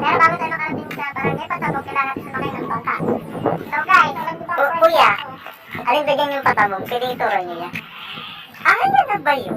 Pero bago tayo makarating sa barangay Patabog, kailangan natin sumakay ng bangka. So guys, kuya, alin bigyan yung Patabog? Pwede ituro niyo yan. Yan na ba yun?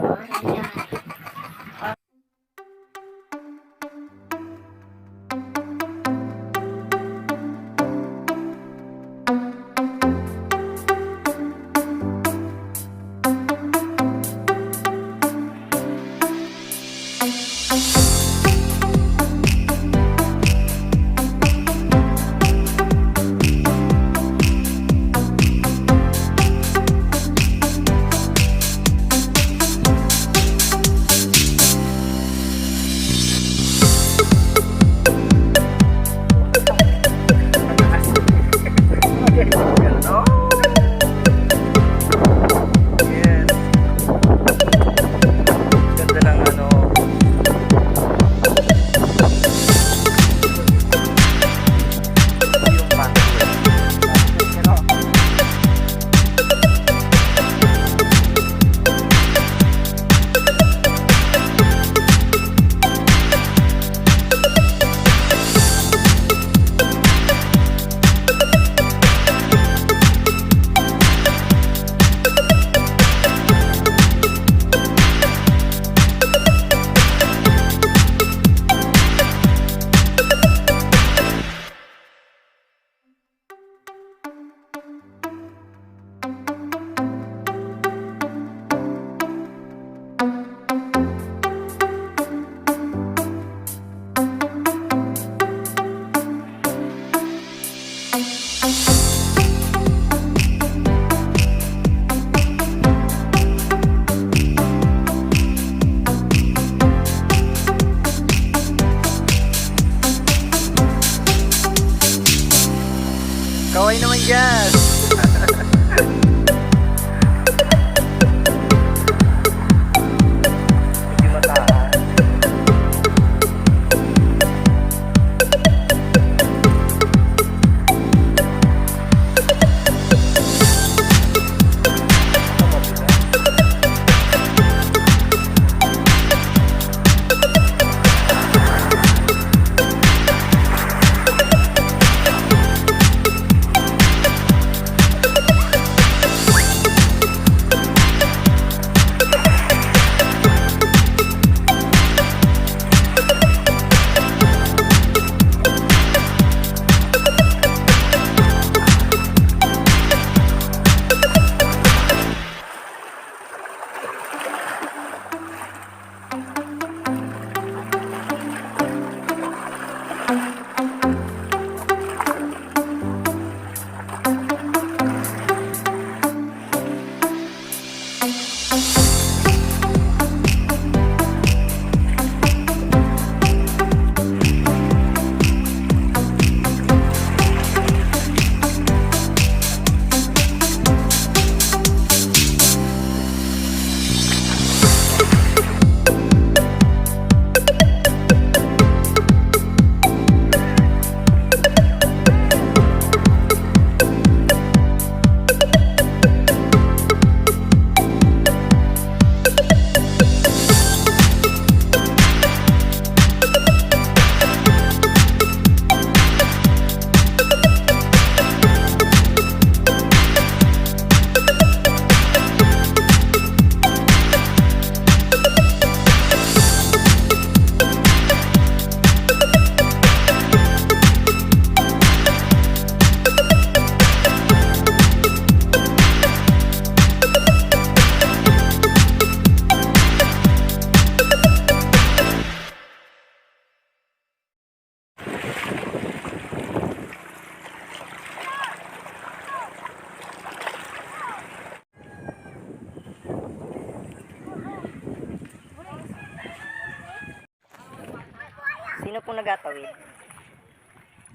Sino pong nagatawid?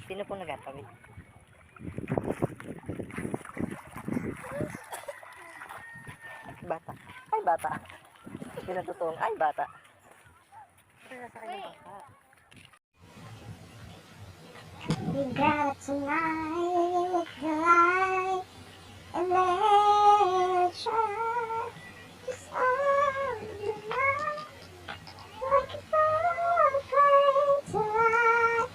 Sino pong nagatawid? Bata. Ay, bata. Sino totoong? Ay, bata. Nasa kanyang bangka. We got tonight, the light, and let it shine. Just on the night, like a butterfly tonight.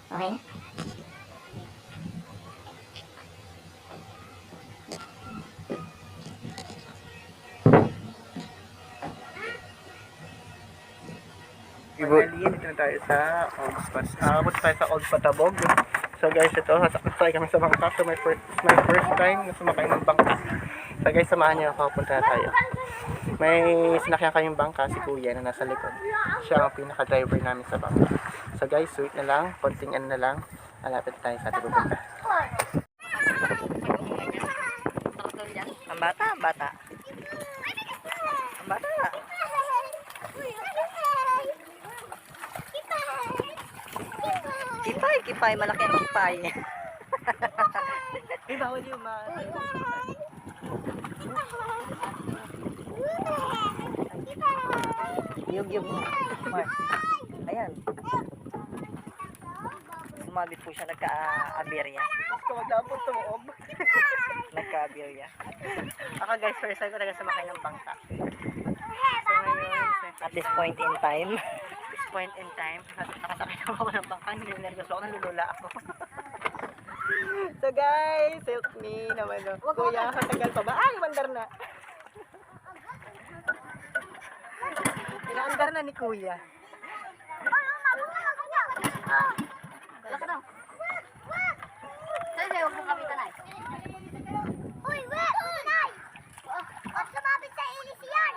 Okay na? Finally, dito na tayo sa Old Patabog. So guys, ito, sasakay kami sa bangka. So my first time na sumakay ng bangka. So guys, samahan niyo ako, punta na tayo. May sinakyan kaming bangka, si Kuya na nasa likod. Siya ang pinaka-driver namin sa bangka. So guys, wait na lang, konting ano na lang. Malapit tayo sa ating pupunta. Ang bata, ang bata. Ang bata. Kipay, malaki ang kipay. Bawal yung Yug. Ayan. Sumabit po siya, nagka-aberya. Nagka-aberya. Ako guys, first time ko talaga sumakay ng bangka. So ngayon, at this point in time, nakasakay na ako ng bangka, ninervous ako, nalulula ako. So guys, help me naman. Kuya, katagal pa ba? Ay, mandar na. Inaandar na ni Kuya. Wala ka daw. Sa'yo, huwag mo kami tanay. Uy, wait! Tanay! Huwag sumabit sa ilis yan!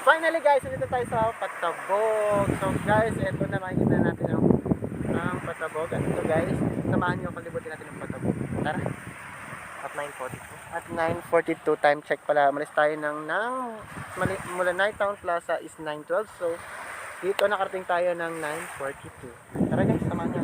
Finally guys, dito tayo sa Patabog. So guys, eto na makikita natin ang Patabog. At ito guys, samahan nyo palibutin natin ang Patabog. Tara! At 9:42. At 9:42 time check pala. Malis tayo ng MULANAY Town Plaza is 9:12. So dito nakarating tayo ng 9:42. Tara guys, samahan nyo.